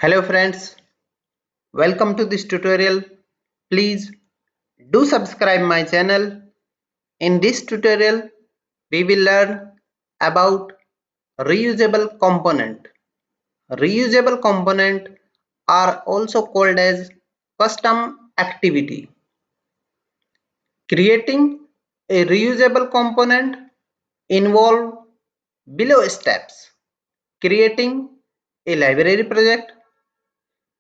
Hello friends, welcome to this tutorial. Please do subscribe my channel. In this tutorial, we will learn about reusable component. Reusable component are also called as custom activity. Creating a reusable component involve below steps. Creating a library project.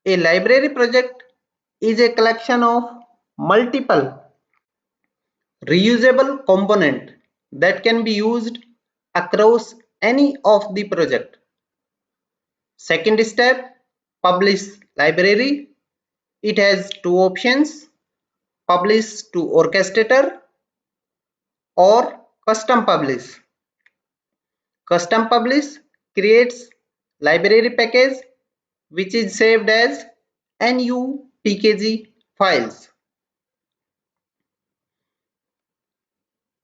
A library project is a collection of multiple reusable components that can be used across any of the project. Second step, publish library. It has two options, publish to orchestrator or custom publish. Custom publish creates library package which is saved as NUPKG files.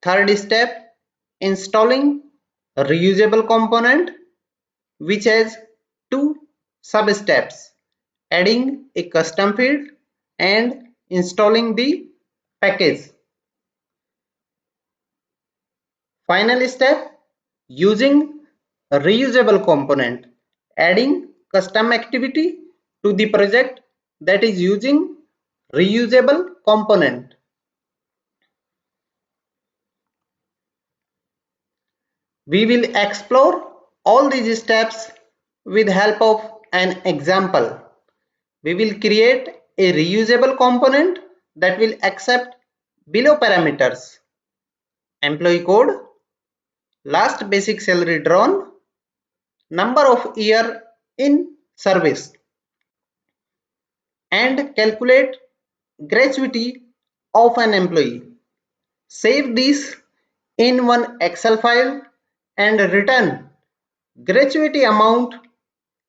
Third step, installing a reusable component which has two sub-steps, adding a custom field and installing the package. Final step, using a reusable component, adding custom activity to the project that is using reusable component. We will explore all these steps with help of an example. We will create a reusable component that will accept below parameters: employee code, last basic salary drawn, number of year in service, and calculate gratuity of an employee. Save this in one Excel file and return gratuity amount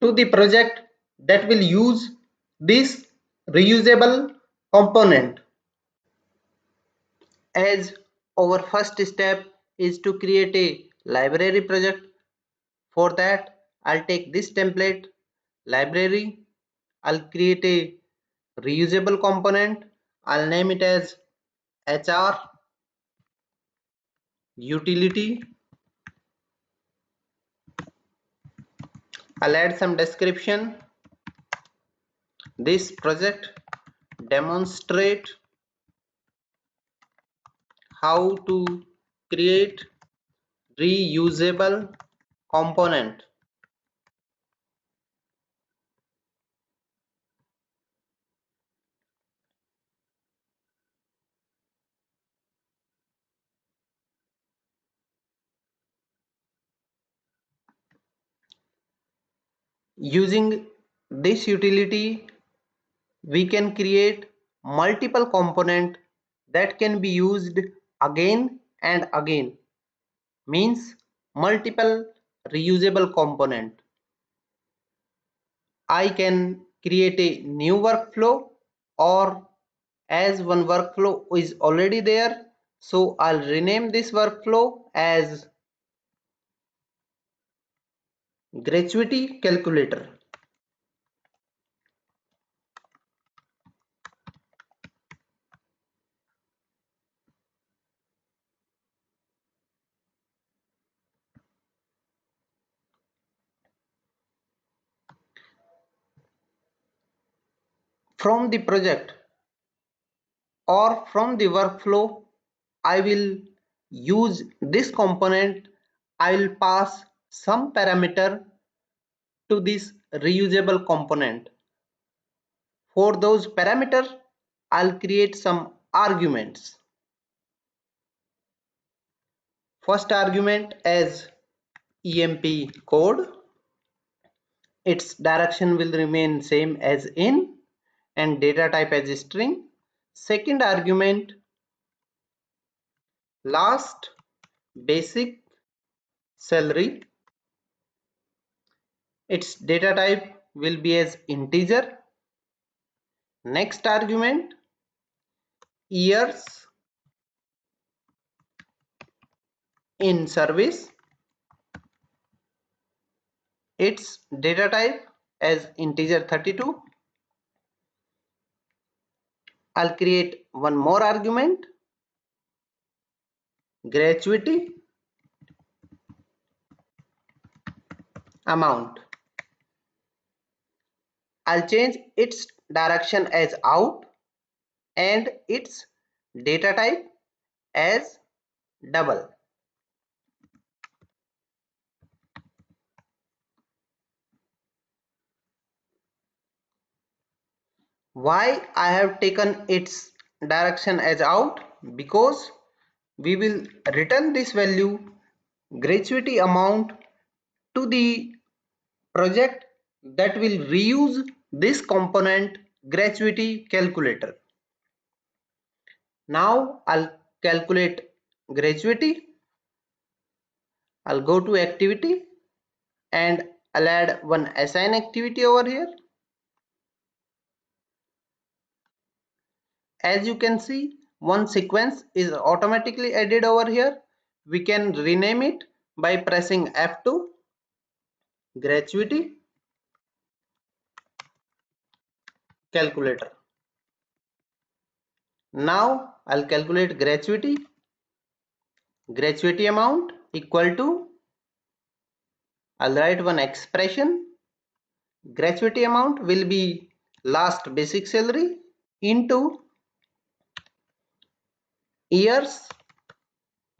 to the project that will use this reusable component. As our first step is to create a library project, for that I'll take this template library. I'll create a reusable component. I'll name it as HR utility. I'll add some description. This project demonstrate how to create reusable component. Using this utility, we can create multiple component that can be used again and again, means multiple reusable component. I can create a new workflow, or as one workflow is already there, so I'll rename this workflow as gratuity calculator. From the project or from the workflow, I will use this component. I will pass some parameter to this reusable component. For those parameters, I'll create some arguments. First argument as emp code. Its direction will remain same as in, and data type as string. Second argument, last basic salary. Its data type will be as integer. Next argument, years in service. Its data type as integer 32. I'll create one more argument, gratuity amount. I'll change its direction as out and its data type as double. Why I have taken its direction as out? Because we will return this value gratuity amount to the project that will reuse this component gratuity calculator. Now I'll calculate gratuity. I'll go to activity and I'll add one assign activity over here. As you can see, one sequence is automatically added over here. We can rename it by pressing F2, gratuity calculator. Now I'll calculate gratuity amount equal to, I'll write one expression. Gratuity amount will be last basic salary into years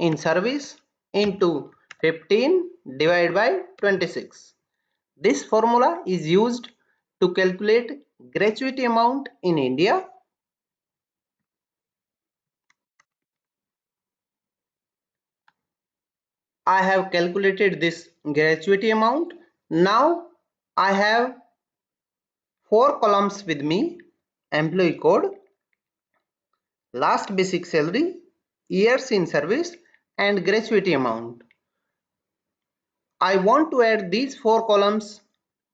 in service into 15 divided by 26. This formula is used to calculate gratuity amount in India. I have calculated this gratuity amount. Now I have 4 columns with me: employee code, last basic salary, years in service, and gratuity amount. I want to add these 4 columns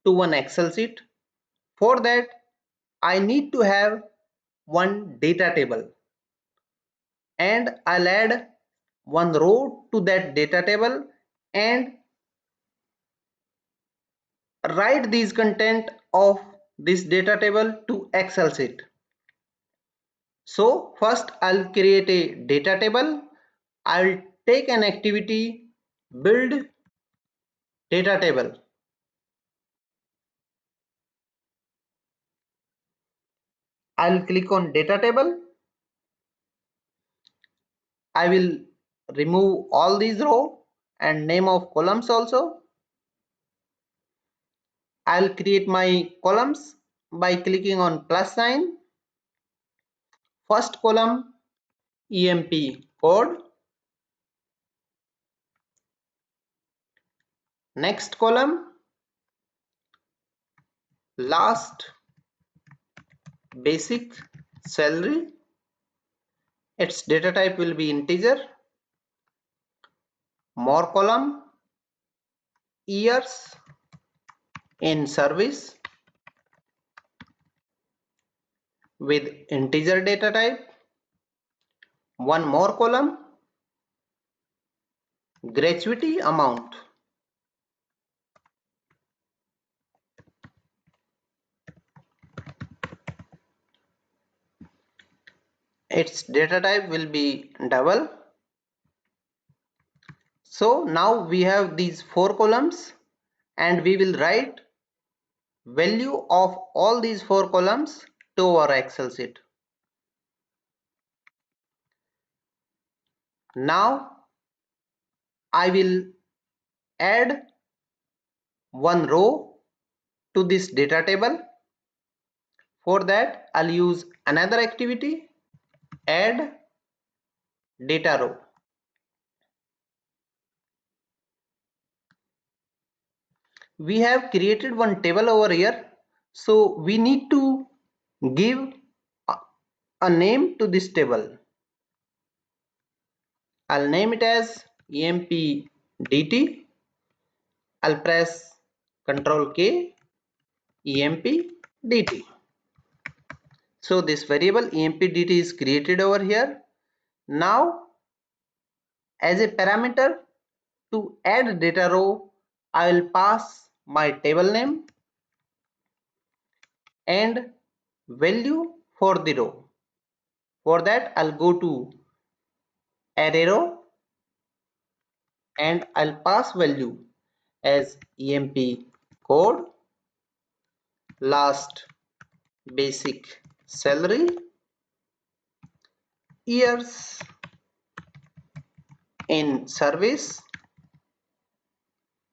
to one Excel sheet. For that, I need to have one data table, and I'll add one row to that data table and write these content of this data table to Excel sheet. So first I'll create a data table. I'll take an activity, build data table. I'll click on data table. I will remove all these rows and name of columns also. I'll create my columns by clicking on plus sign. First column, EMP code. Next column, last basic salary. Its data type will be integer. More column, years in service with integer data type. One more column, gratuity amount. Its data type will be double. So now we have these 4 columns and we will write value of all these 4 columns to our Excel sheet. Now I will add one row to this data table. For that I'll use another activity, add data row. We have created one table over here, so we need to give a name to this table. I'll name it as EMPDT. I'll press Ctrl K, EMPDT. So this variable EMPDT is created over here. Now as a parameter to add data row, I will pass my table name. and value for the row. For that, I'll go to array row and I'll pass value as emp code last basic salary years in service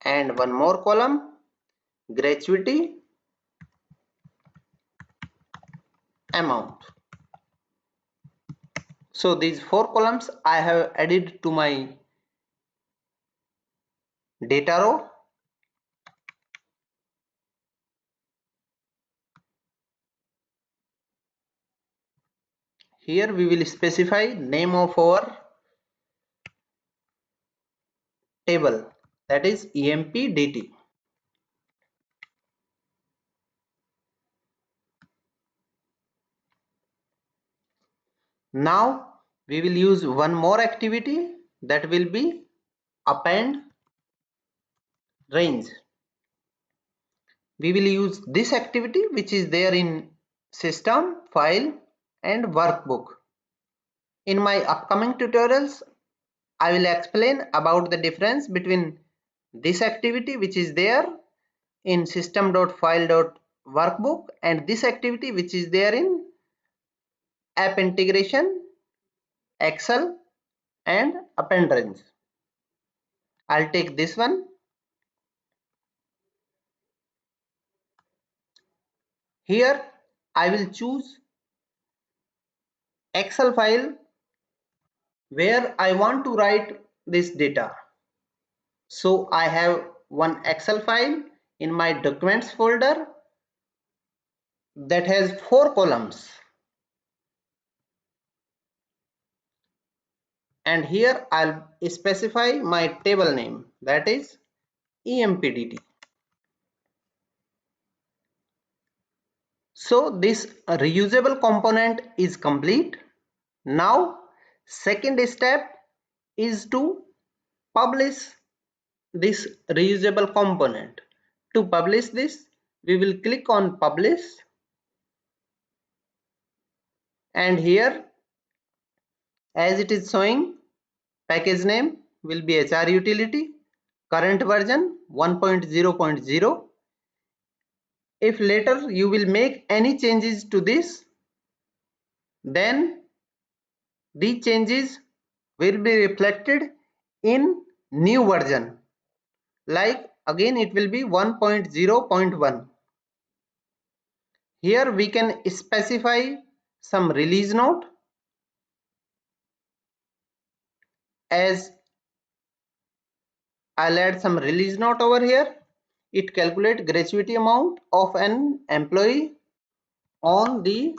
and one more column gratuity amount. So these 4 columns I have added to my data row. Here we will specify name of our table, that is empdt. Now we will use one more activity, that will be append range. We will use this activity which is there in system, file and workbook. In my upcoming tutorials, I will explain about the difference between this activity which is there in system.file.workbook and this activity which is there in app integration, Excel and append range. I'll take this one. Here I will choose Excel file where I want to write this data. So I have one Excel file in my documents folder that has 4 columns, and here I'll specify my table name, that is empdt. So this reusable component is complete. Now second step is to publish this reusable component. To publish this, we will click on publish, and here as it is showing, package name will be HR utility, current version 1.0.0. If later you will make any changes to this, then the changes will be reflected in new version. Like again it will be 1.0.1. Here we can specify some release note, as I'll add some release note over here. It calculates gratuity amount of an employee on the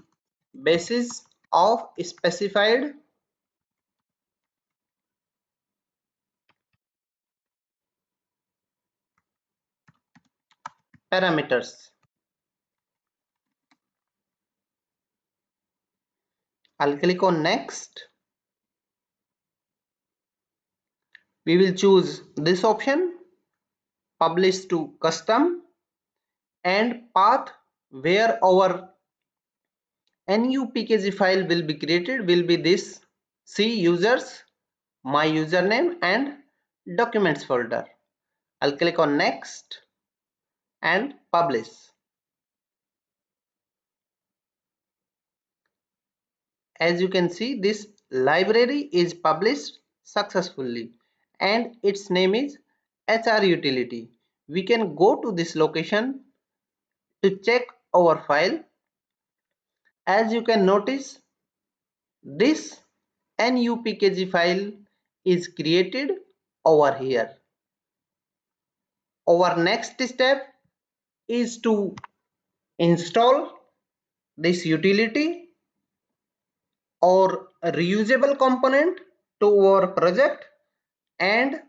basis of specified parameters. I'll click on next. We will choose this option, publish to custom, and path where our NUPKG file will be created will be this C users, my username and documents folder. I'll click on next and publish. As you can see, this library is published successfully and its name is HR utility. We can go to this location to check our file. As you can notice, this NUPKG file is created over here. Our next step is to install this utility or reusable component to our project and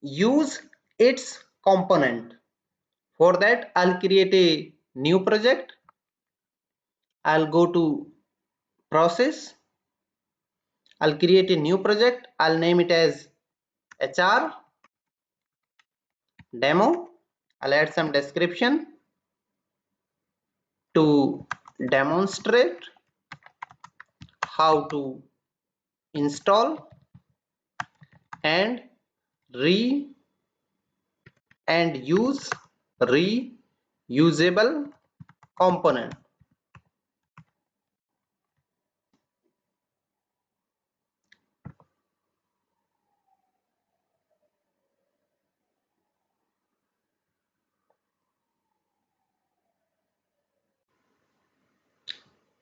use its component. For that, I'll create a new project. I'll go to process. I'll create a new project. I'll name it as HR demo. I'll add some description. to demonstrate how to install and use reusable component.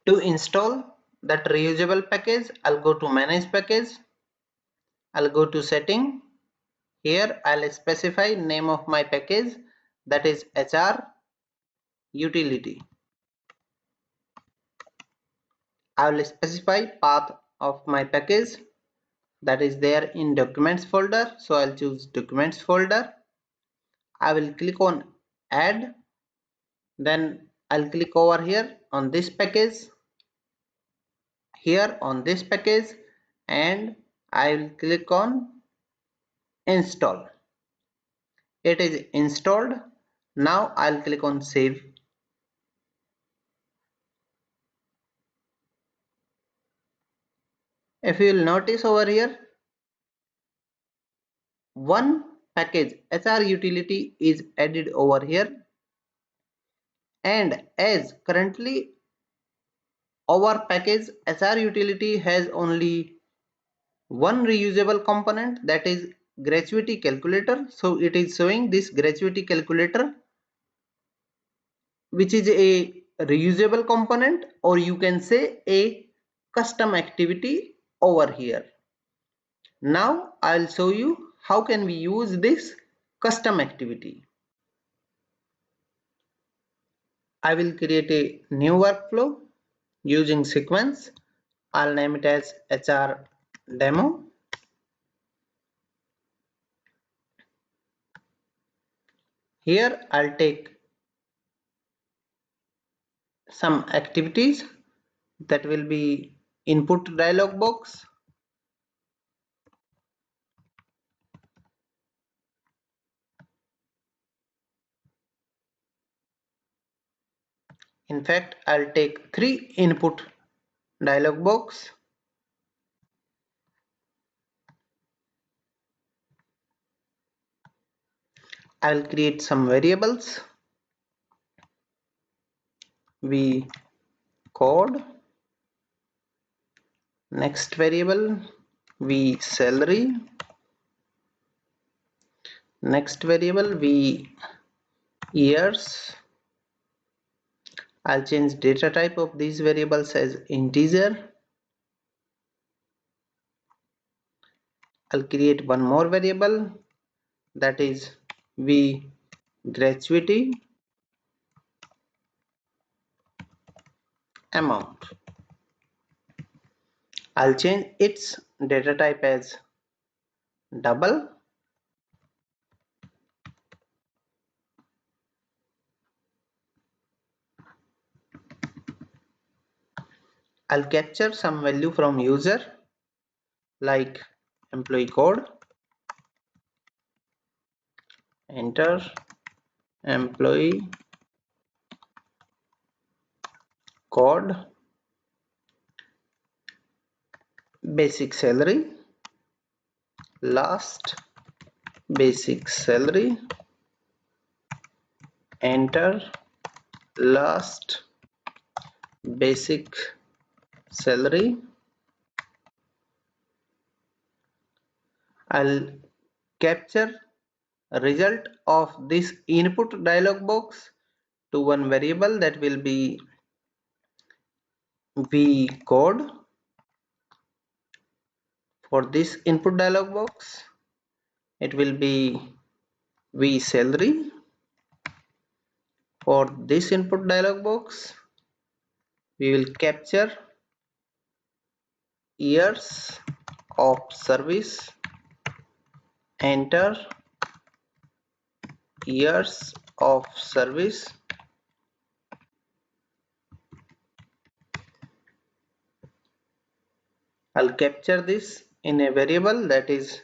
To install that reusable package, I'll go to manage package. I'll go to setting. Here I'll specify name of my package, that is HR utility. I will specify path of my package, that is there in documents folder, so I'll choose documents folder. I will click on add, then I'll click over here on this package, here on this package, and I will click on install. It is installed. Now I'll click on save. If you will notice over here, one package HR utility is added over here, and as currently our package HR utility has only one reusable component, that is gratuity calculator, so it is showing this gratuity calculator, which is a reusable component, or you can say a custom activity over here. Now I'll show you how can we use this custom activity. I will create a new workflow using sequence. I'll name it as HR demo. Here I'll take some activities that will be input dialog box. In fact, I'll take 3 input dialog box. I'll create some variables. We code. Next variable, we salary. Next variable, we years. I'll change data type of these variables as integer. I'll create one more variable, that is v gratuity amount. I'll change its data type as double. I'll capture some value from user like employee code. Enter employee code, basic salary, last basic salary, enter last basic salary. I'll capture a result of this input dialog box to one variable, that will be v code. For this input dialog box, it will be v salary. For this input dialog box, we will capture years of service, enter years of service. I'll capture this in a variable, that is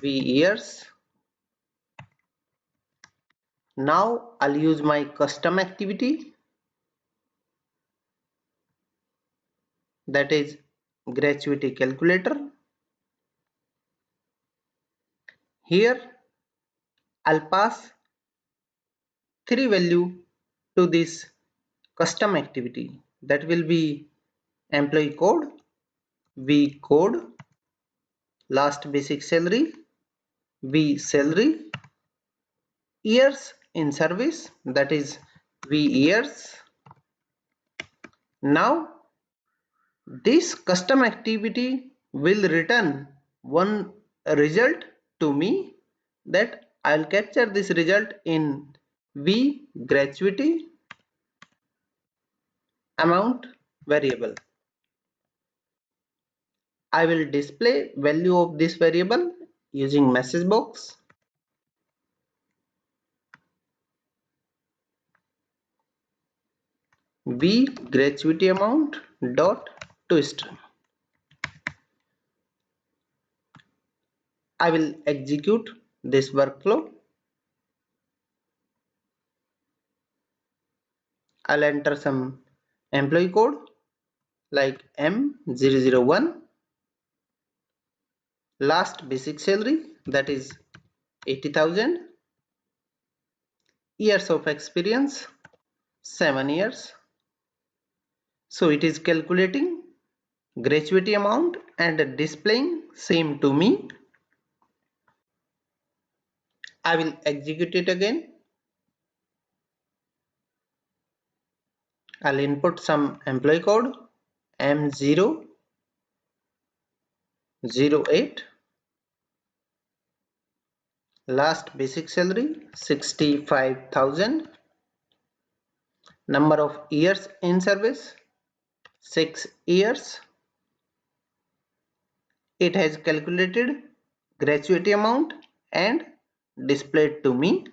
v years. Now I'll use my custom activity. that is gratuity calculator. Here I'll pass 3 value to this custom activity, that will be employee code, V code, last basic salary, V salary, years in service, that is V years. Now this custom activity will return one result to me, that I'll capture this result in V gratuity amount variable. I will display value of this variable using message box. V gratuity amount dot toString. I will execute this workflow. I'll enter some employee code like M001, last basic salary, that is 80,000, years of experience 7 years. So it is calculating gratuity amount and displaying same to me. I will execute it again. I'll input some employee code M008, last basic salary 65,000, number of years in service 6 years. It has calculated gratuity amount and displayed to me.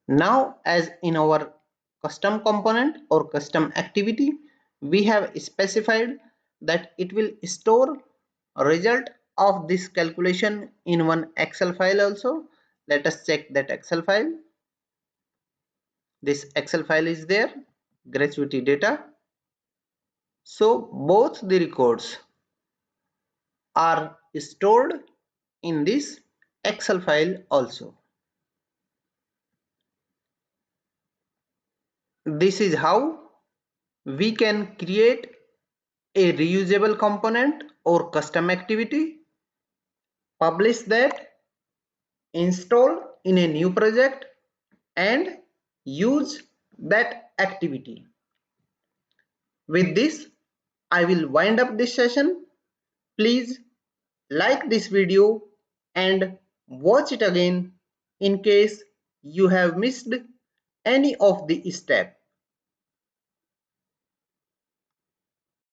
Now, as in our custom component or custom activity, we have specified that it will store a result of this calculation in one Excel file also. Let us check that Excel file. This Excel file is there, gratuity data. So both the records are stored in this Excel file also. This is how we can create a reusable component or custom activity, publish that, install in a new project, and use that activity. With this, I will wind up this session. Please like this video and watch it again in case you have missed any of the steps.